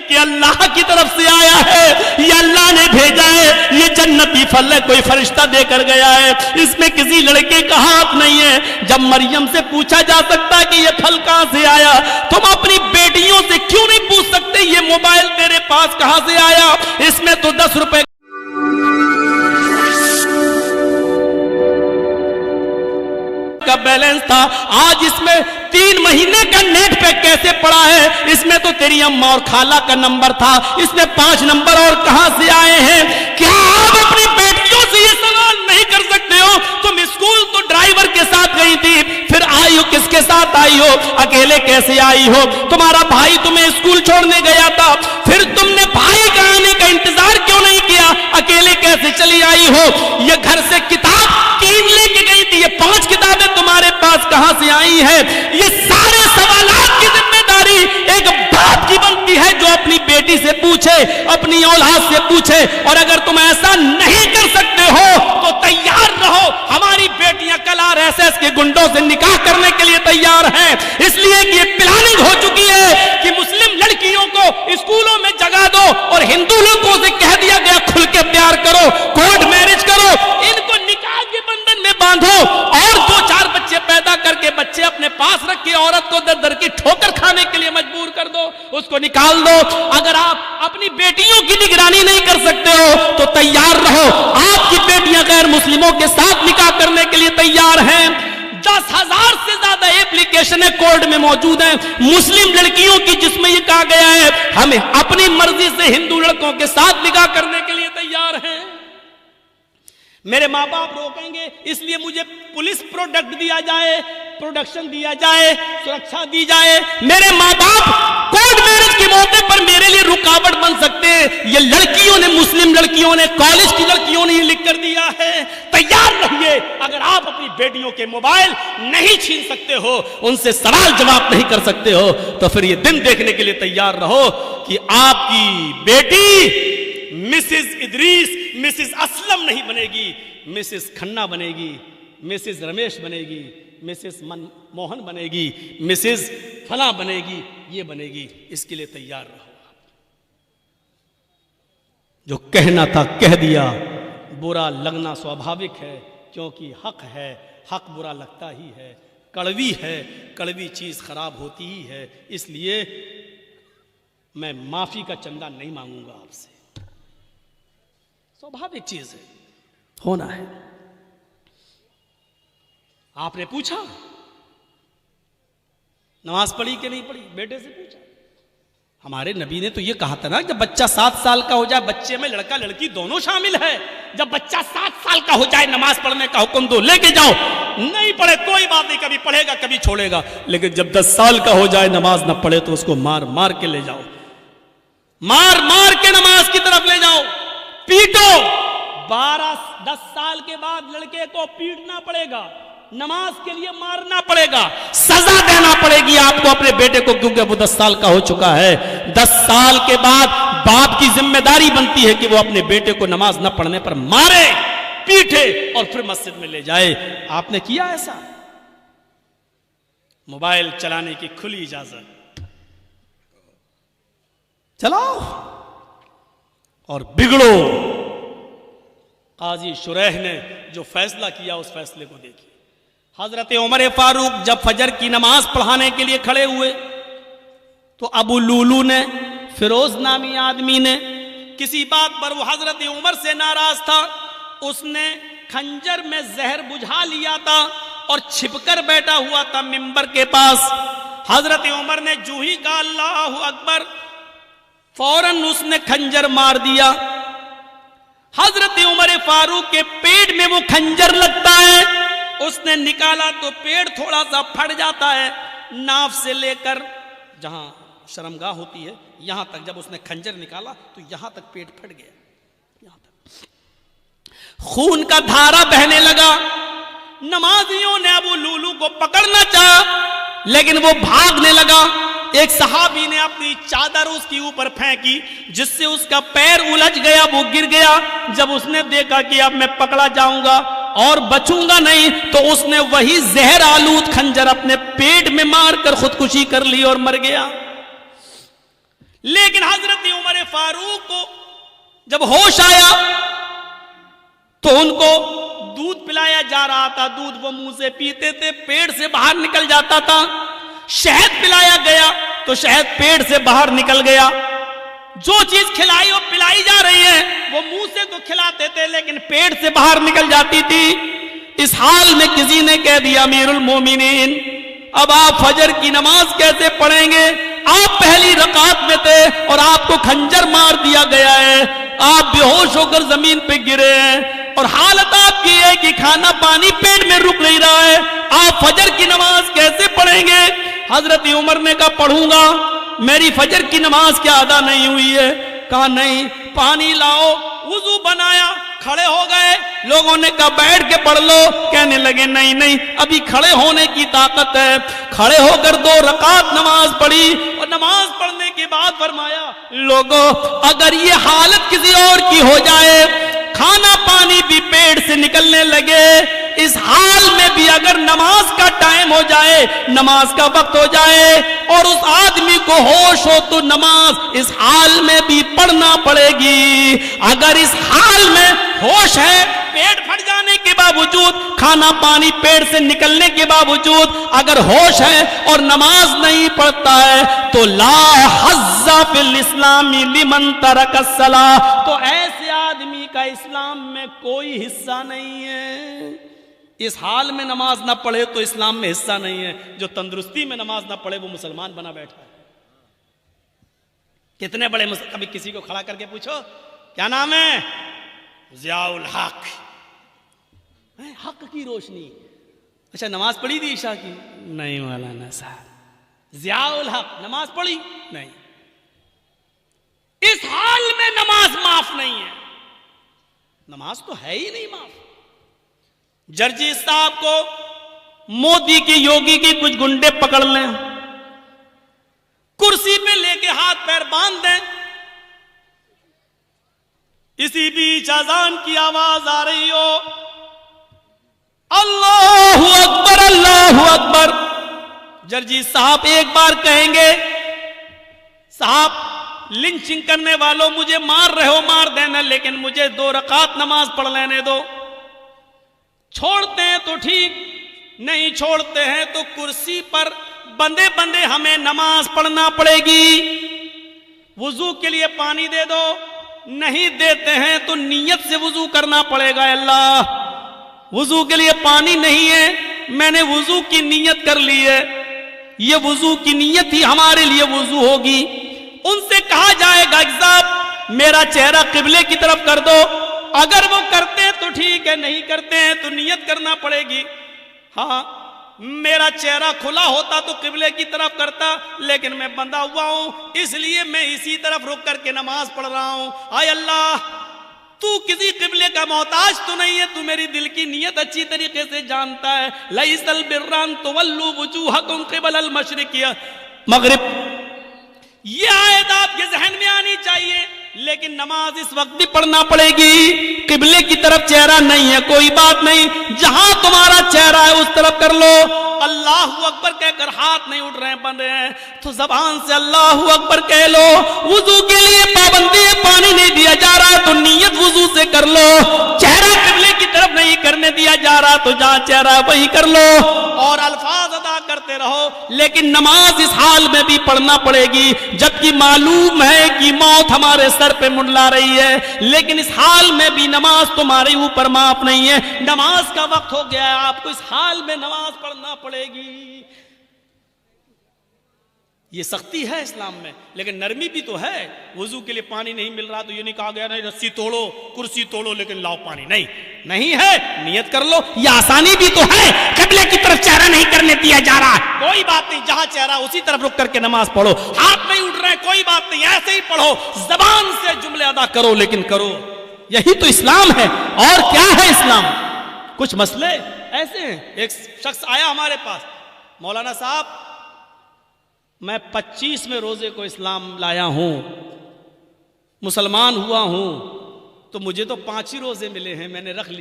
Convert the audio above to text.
بلکہ اللہ کی طرف سے آیا ہے، یہ اللہ نے بھیجا ہے، یہ جنتی پھل ہے، کوئی فرشتہ دے کر گیا ہے، اس میں کسی لڑکے کا ہاتھ نہیں ہے۔ جب مریم سے پوچھا جا سکتا ہے کہ یہ پھل کہاں سے آیا، تم اپنی بیٹیوں سے کیوں نہیں پوچھ سکتے یہ موبائل تیرے پاس کہاں سے آیا؟ اس میں تو 10 روپے کا بیلنس تھا، آج اس میں 3 مہینے کا نیٹ پیک کیسے پڑا ہے؟ اس میں تو تیری اماں اور خالہ کا نمبر تھا، اس میں 5 نمبر اور کہاں سے آئے ہیں؟ کیا آپ اپنی بیٹیوں سے یہ سوال نہیں کر سکتے ہو؟ تم اسکول تو ڈرائیور کے ساتھ گئی تھی، پھر آئی ہو کس کے ساتھ آئی ہو؟ اکیلے کیسے آئی ہو؟ تمہارا بھائی تمہیں اسکول چھوڑنے گیا تھا، پھر تم نے بھائی کا آنے کا انتظار کیوں نہیں کیا؟ اکیلے کیسے چلی آئی ہو؟ یہ گھر سے کتاب 3 لے کے گئی تھی، یہ 5 کتابیں تمہارے پاس کہاں سے آئی ہیں؟ یہ سارے سوالات کی ذمہ داری ایک باپ کی بنتی ہے جو اپنی بیٹی سے پوچھے، اپنی اولاد سے پوچھے۔ اور اگر تم ایسا نہیں کر سکتے ہو تو تیار رہو، ہماری بیٹیاں کل RSS کے گنڈوں سے نکاح کرنے کے لیے تیار ہیں، اس لیے کہ یہ پلاننگ ہو چکی ہے کہ مسلم لڑکیوں کو اسکولوں میں جگہ دو اور ہندو لوگوں سے کہہ دیا گیا کھل کے پیار کرو، کورٹ میرج کرو، ان کو نکاح کے بندھن میں باندھو اور 2-4 بچے پیدا کر کے بچے اپنے پاس رکھ کے عورت کو در در کی ٹھوکر کھانے کے لیے مجبور کر دو، اس کو نکال دو۔ اگر آپ اپنی بیٹیوں کی نگرانی نہیں کر سکتے ہو تو تیار رہو، آپ کی بیٹیاں غیر مسلموں کے ساتھ نکاح کرنے کے لیے تیار ہیں۔ 10,000 سے زیادہ ایپلیکیشنیں کورٹ میں موجود ہیں مسلم لڑکیوں کی، جس میں یہ کہا گیا ہے ہمیں اپنی مرضی سے ہندو لڑکوں کے ساتھ نکاح کرنے کے لیے تیار ہیں۔ میرے ماں باپ روکیں گے، اس لیے مجھے پولیس پروڈکٹ دیا جائے، پروڈکشن دیا جائے، سرکشا دی جائے۔ میرے ماں باپ کورٹ میرج کے موقع پر میرے لیے رکاوٹ بن سکتے ہیں، یہ لڑکیوں نے، مسلم لڑکیوں نے، کالج کی لڑکیوں نے یہ لکھ کر دیا ہے۔ تیار رہیے، اگر آپ اپنی بیٹیوں کے موبائل نہیں چھین سکتے ہو، ان سے سوال جواب نہیں کر سکتے ہو، تو پھر یہ دن دیکھنے کے لیے تیار رہو کہ آپ کی بیٹی مسز ادریس مسز اسلم نہیں بنے گی، مسز کھنہ بنے گی، مسز رمیش بنے گی، مسز موہن بنے گی، مسز فلاں بنے گی، یہ بنے گی۔ اس کے لیے تیار رہو۔ جو کہنا تھا کہہ دیا، برا لگنا سوابھاوک ہے کیونکہ حق ہے، حق برا لگتا ہی ہے، کڑوی ہے، کڑوی چیز خراب ہوتی ہی ہے، اس لیے میں معافی کا چندہ نہیں مانگوں گا آپ سے، سوابھاوک چیز ہے، ہونا ہے۔ آپ نے پوچھا نماز پڑھی کہ نہیں پڑھی، بیٹے سے پوچھا۔ ہمارے نبی نے تو یہ کہا تھا نا جب بچہ 7 سال کا ہو جائے، بچے میں لڑکا لڑکی دونوں شامل ہے، جب بچہ 7 سال کا ہو جائے نماز پڑھنے کا حکم دو، لے کے جاؤ، نہیں پڑھے کوئی بات نہیں، کبھی پڑھے گا کبھی چھوڑے گا، لیکن جب 10 سال کا ہو جائے نماز نہ پڑھے تو اس کو مار مار کے لے جاؤ، مار مار کے نماز کی طرف لے جاؤ، پیٹو۔ 10 سال کے بعد لڑکے کو پیٹنا پڑے گا، نماز کے لیے مارنا پڑے گا، سزا دینا پڑے گی آپ کو اپنے بیٹے کو، کیونکہ وہ 10 سال کا ہو چکا ہے۔ 10 سال کے بعد باپ کی ذمہ داری بنتی ہے کہ وہ اپنے بیٹے کو نماز نہ پڑھنے پر مارے، پیٹے اور پھر مسجد میں لے جائے۔ آپ نے کیا ایسا؟ موبائل چلانے کی کھلی اجازت، چلاؤ اور بگڑو۔ قاضی شریح نے جو فیصلہ کیا اس فیصلے کو دیکھیے۔ حضرت عمر فاروق جب فجر کی نماز پڑھانے کے لیے کھڑے ہوئے تو ابو لولو نے، فیروز نامی آدمی نے، کسی بات پر وہ حضرت عمر سے ناراض تھا، اس نے خنجر میں زہر بجھا لیا تھا اور چھپ کر بیٹھا ہوا تھا ممبر کے پاس۔ حضرت عمر نے جو ہی کہا اللہ اکبر، فوراً اس نے خنجر مار دیا۔ حضرت عمر فاروق کے پیٹ میں وہ خنجر لگتا ہے، اس نے نکالا تو پیٹ تھوڑا سا پھٹ جاتا ہے، ناف سے لے کر جہاں شرمگاہ ہوتی ہے یہاں تک، جب اس نے خنجر نکالا تو یہاں تک پیٹ پھٹ گیا، یہاں تک خون کا دھارا بہنے لگا۔ نمازیوں نے ابو لولو کو پکڑنا چاہا لیکن وہ بھاگنے لگا۔ ایک صحابی نے اپنی چادر اس کے اوپر پھینکی جس سے اس کا پیر الجھ گیا، وہ گر گیا۔ جب اس نے دیکھا کہ اب میں پکڑا جاؤں گا اور بچوں گا نہیں، تو اس نے وہی زہر آلود خنجر اپنے پیٹ میں مار کر خودکشی کر لی اور مر گیا۔ لیکن حضرت عمر فاروق کو جب ہوش آیا تو ان کو دودھ پلایا جا رہا تھا، دودھ وہ منہ سے پیتے تھے، پیٹ سے باہر نکل جاتا تھا. شہد پلایا گیا تو شہد پیٹ سے باہر نکل گیا. جو چیز کھلائی اور پلائی جا رہی ہے وہ منہ سے تو کھلاتے تھے لیکن پیٹ سے باہر نکل جاتی تھی. اس حال میں کسی نے کہہ دیا امیر المومنین اب آپ فجر کی نماز کیسے پڑھیں گے؟ آپ پہلی رکعت میں تھے اور آپ کو خنجر مار دیا گیا ہے، آپ بے ہوش ہو کر زمین پہ گرے ہیں اور حالت آپ کی ہے کہ کھانا پانی پیٹ میں رک نہیں رہا ہے، آپ فجر کی نماز کیسے پڑھیں گے؟ حضرت عمر نے کہا پڑھوں گا، میری فجر کی نماز کیا ادا نہیں ہوئی ہے؟ کہا نہیں. پانی لاؤ، وضو بنایا، کھڑے ہو گئے. لوگوں نے کہا بیٹھ کے پڑھ لو، کہنے لگے نہیں نہیں ابھی کھڑے ہونے کی طاقت ہے. کھڑے ہو کر 2 رکعت نماز پڑھی اور نماز پڑھنے کے بعد فرمایا لوگوں اگر یہ حالت کسی اور کی ہو جائے، کھانا پانی بھی پیٹ سے نکلنے لگے، اس حال میں بھی اگر نماز کا ٹائم ہو جائے، نماز کا وقت ہو جائے اور اس آدمی کو ہوش ہو تو نماز اس حال میں بھی پڑھنا پڑے گی. اگر اس حال میں ہوش ہے، پیٹ پھٹ جانے کے باوجود، کھانا پانی پیٹ سے نکلنے کے باوجود اگر ہوش ہے اور نماز نہیں پڑھتا ہے تو لا حظ فی الاسلام لمن ترک الصلاۃ، تو ایسے آدمی کا اسلام میں کوئی حصہ نہیں ہے. اس حال میں نماز نہ پڑھے تو اسلام میں حصہ نہیں ہے. جو تندرستی میں نماز نہ پڑھے وہ مسلمان بنا بیٹھا ہے. کتنے بڑے کبھی کسی کو کھڑا کر کے پوچھو کیا نام ہے؟ ضیاء الحق، حق کی روشنی. اچھا نماز پڑھی تھی عشاء کی؟ نہیں مولانا صاحب. ضیاء الحق نماز پڑھی؟ نہیں. اس حال میں نماز معاف نہیں ہے. نماز تو ہے ہی نہیں معاف. جرجی صاحب کو مودی کی یوگی کی کچھ گنڈے پکڑ لیں، کرسی پہ لے کے ہاتھ پیر باندھ دیں، اسی بیچ اذان کی آواز آ رہی ہو اللہ اکبر اللہ اکبر، جرجی صاحب ایک بار کہیں گے صاحب لنچنگ کرنے والوں مجھے مار رہے ہو مار دینا لیکن مجھے 2 رکعت نماز پڑھ لینے دو. چھوڑتے ہیں تو ٹھیک، نہیں چھوڑتے ہیں تو کرسی پر بندے بندے ہمیں نماز پڑھنا پڑے گی. وضو کے لیے پانی دے دو، نہیں دیتے ہیں تو نیت سے وضو کرنا پڑے گا. اللہ وضو کے لیے پانی نہیں ہے، میں نے وضو کی نیت کر لی ہے، یہ وضو کی نیت ہی ہمارے لیے وضو ہوگی. ان سے کہا جائے گا صاحب میرا چہرہ قبلے کی طرف کر دو، اگر وہ کرتے ہیں تو ٹھیک ہے، نہیں کرتے ہیں تو نیت کرنا پڑے گی. ہاں میرا چہرہ کھلا ہوتا تو قبلے کی طرف کرتا، لیکن میں بندھا ہوا ہوں اس لیے میں اسی طرف رک کر کے نماز پڑھ رہا ہوں. آئے اللہ تو کسی قبلے کا محتاج تو نہیں ہے، تو میری دل کی نیت اچھی طریقے سے جانتا ہے. لیس البر ان تولوا وجوہکم قبل المشرق مغرب، یہ آیت آپ کے ذہن میں آنی چاہیے. لیکن نماز اس وقت بھی پڑھنا پڑے گی. قبلے کی طرف چہرہ نہیں ہے کوئی بات نہیں، جہاں تمہارا چہرہ ہے اس طرف کر لو. اللہ اکبر کہہ کر ہاتھ نہیں اٹھ رہے بندے ہیں تو زبان سے اللہ اکبر کہہ لو. وضو کے لیے پابندی ہے، پانی نہیں دیا جا رہا تو نیت وضو سے کر لو. چہرہ قبلے کی طرف نہیں کرنے دیا جا رہا تو جہاں چہرہ وہی کر لو اور الفاظ ادا کرتے رہو. لیکن نماز اس حال میں بھی پڑھنا پڑے گی جبکہ معلوم ہے کہ موت ہمارے سر پہ منڈلا رہی ہے، لیکن اس حال میں بھی نماز تمہارے اوپر معاف نہیں ہے. نماز کا وقت ہو گیا ہے، آپ کو اس حال میں نماز پڑھنا پڑے گی. یہ سختی ہے اسلام میں لیکن نرمی بھی تو ہے. وضو کے لیے پانی نہیں مل رہا تو یہ نہیں کہا گیا نہیں رسی توڑو کرسی توڑو لیکن لاؤ پانی، نہیں ہے، نیت کر لو. یہ آسانی بھی تو ہے، قبلے کی طرف چہرہ نہیں کرنے دیا جا رہا، کوئی بات نہیں، جہاں چہرہ اسی طرف رک کر کے نماز پڑھو. ہاتھ نہیں اٹھ رہے کوئی بات نہیں، ایسے ہی پڑھو، زبان سے جملے ادا کرو لیکن کرو. یہی تو اسلام ہے. اور کیا ہے اسلام؟ کچھ مسئلے ایسے ہیں. ایک شخص آیا ہمارے پاس، مولانا صاحب میں 25 روزے کو اسلام لایا ہوں، مسلمان ہوا ہوں، تو مجھے تو 5 ہی روزے ملے ہیں، میں نے رکھ لیا.